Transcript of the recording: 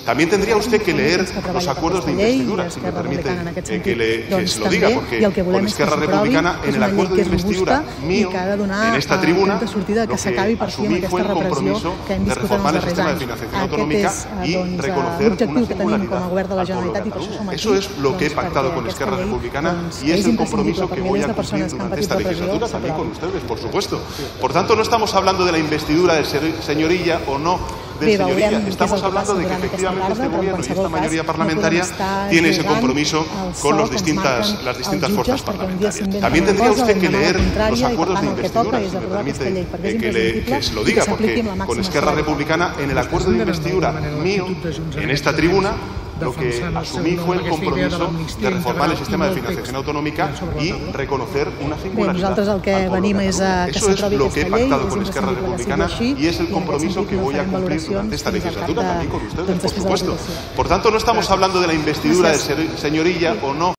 También tendría usted que leer los acuerdos de investidura, si me permite que se lo diga, porque con Esquerra Republicana, en el acuerdo de investidura mío, en esta tribuna, lo que asumí fue el compromiso de reformar el sistema de financiación autonómica y reconocer una singularidad al pueblo de Cataluña. Eso es lo que he pactado con Esquerra Republicana y es el compromiso que voy a cumplir durante esta legislatura, también con ustedes, por supuesto. Por tanto, no estamos hablando de la investidura del señor Illa o no del señor Illa. Estamos hablando de que efectivamente este gobierno y esta mayoría parlamentaria tiene ese compromiso con las distintas fuerzas parlamentarias. También tendría usted que leer los acuerdos de investidura, si me permite que se lo diga, porque con Esquerra Republicana, en el acuerdo de investidura mío, en esta tribuna, lo que asumí fue el compromiso de reformar el sistema de financiación autonómica y reconocer una singularidad. Eso es lo que he pactado con Esquerra Republicana y es el compromiso que voy a cumplir durante esta legislatura, también con ustedes, por supuesto. Por tanto, no estamos hablando de la investidura del señor Illa o no